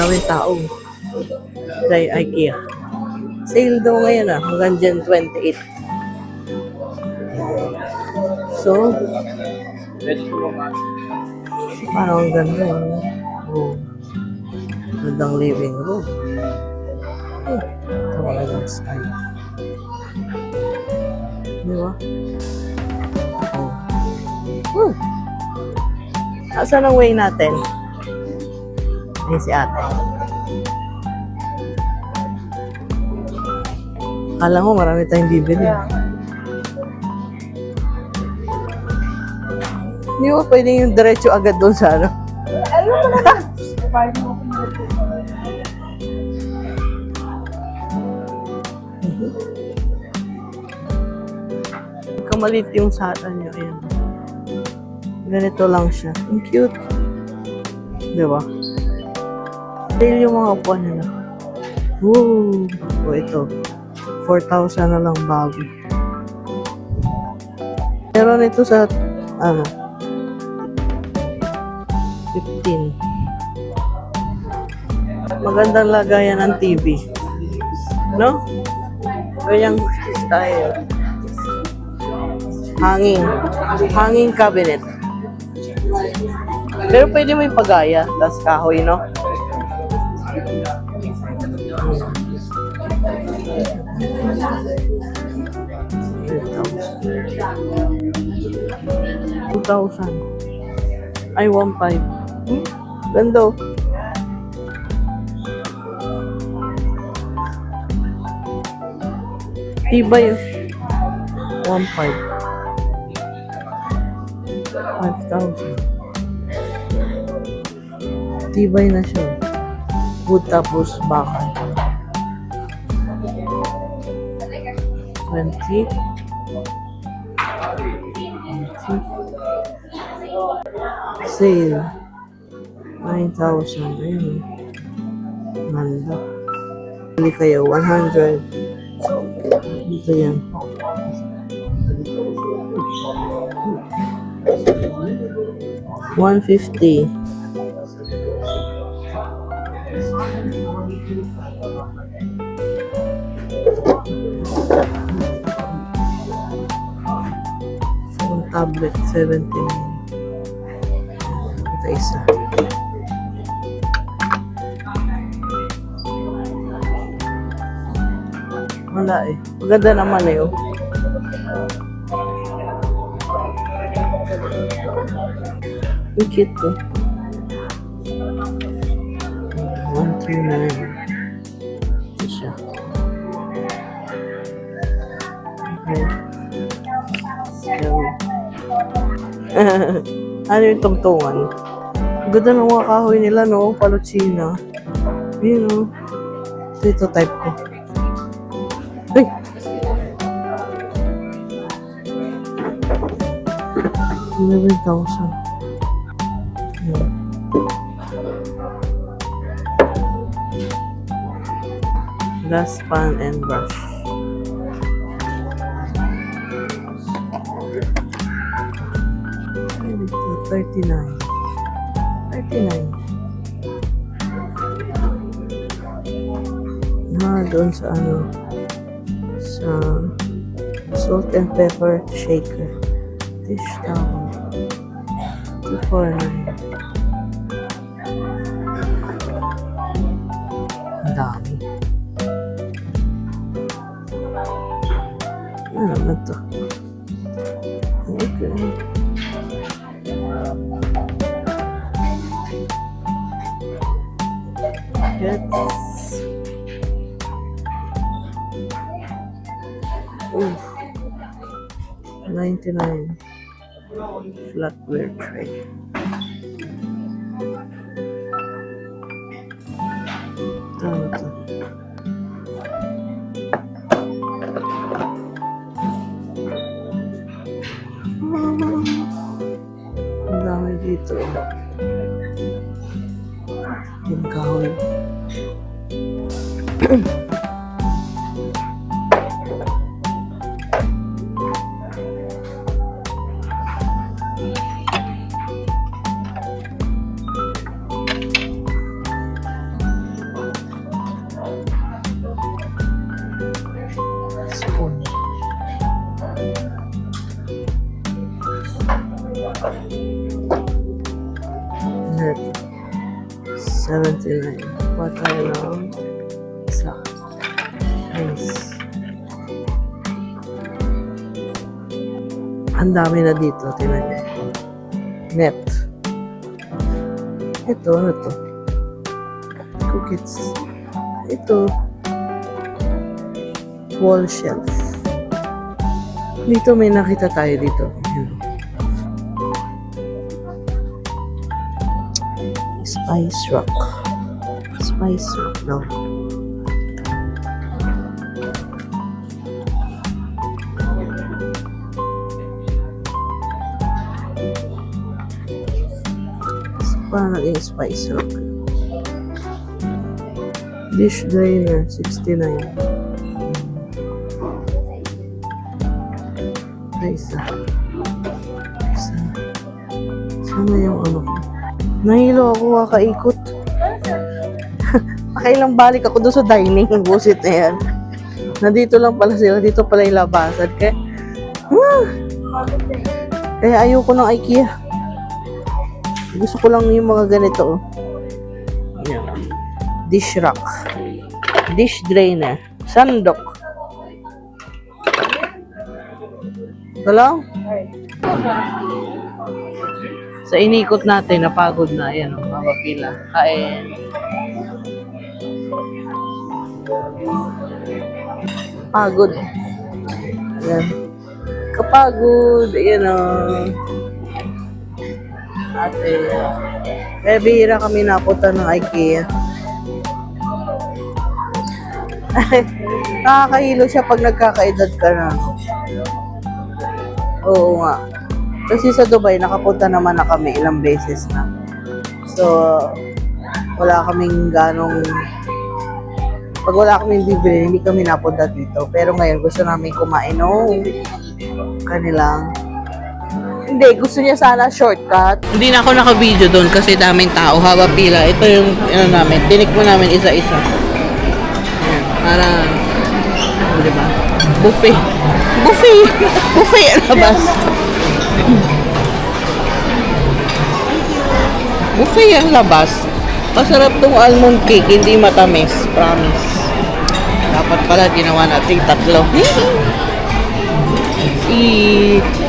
Maraming tao. Sa IKEA. Sale daw ngayon hanggang Jan 28. So, parang ang ganda. Oh. Gandang living room. Ito magandang style. Di ba? Oh. Asan ang way natin? Ayun si ate. Kala ko marami tayong bibili. Hindi mo pwede yung diretso agad doon sa ano. Ayun mo na. Kamalit yung sala niyo. Ayan. Ganito lang siya. Ang cute. Diba? Sale yung mga upuan nila. Woo! O ito. 4,000 na lang bago. Meron ito sa ano 15. Magandang lagayan ng TV. No? Ganyang style. Hanging cabinet. Pero pwede mo yung pagaya, tas kahoy, no? $2,000. Ay, 1,500. Ganda. Tibay. 1,500. 5,000. Tibay na siya. Wood tapos bakal. 20. Sale. 9,000. Ayun. Ganda. Hindi kayo. 100. Dito yan. 150. Phone tablet 17. Ito isa. Wala eh. Maganda naman eh. Oh. Ang cute ko. 129. Ito siya. Okay. So, ano yung tungtungan? Ang ganda ng mga kahoy nila, no? Palutsina. Yun, no? Ito type ko. Ay! $11,000. Glass pan and brush. $39. 39. Doon sa ano, sa salt and pepper shaker. Dish towel. $249. Ang dami. Ano naman to? Okay. Gets. Ooh. 99. Flatware tray. Ano to? Ang dami dito. Yung kahoy. Net. 79. Pa tayo ng isa. Nice. Ang dami na dito. Tingnan niyo. Net. Ito, ano to? Cookies. Ito. Wall shelf. Dito may nakita tayo dito. Yun. Spice Rock. Spice Rock daw. Parang naging Spice Rock. Dish drainer, 69. Isa. Isa. Sana yung ano ko. Nahilo ako kakaikot. Pakailang balik ako doon sa dining. Busit na yan. Nandito lang pala sila. Dito pala yung labasan. Kaya ayoko ng IKEA. Gusto ko lang yung mga ganito. Yan. Dish rack. Dish drainer. Sandok. Ito lang. Sa inikot natin, napagod na. Ayan, mga pila. Kain. Pagod. Ayan. Kapagod. Ayan o. Ate. Kaya bihira kami napunta ng IKEA. Nakakahilo siya pag nagkakaedad ka na. Oo nga. Kasi sa Dubai, nakapunta naman na kami ilang beses na. So, wala kaming ganong... Pag wala kaming bibili, hindi kami napunta dito. Pero ngayon, gusto namin kumain ng kanilang... Hindi, gusto niya sana shortcut. Hindi na ako naka-video doon kasi daming tao, haba pila. Ito yung namin, tinikmo namin isa-isa. Ayan, para... Diba? Buffet. Buffet! Buffet ang labas. Buffet ang labas. Masarap tong almond cake, hindi matamis. Promise. Dapat pala ginawa natin tatlo. Eat!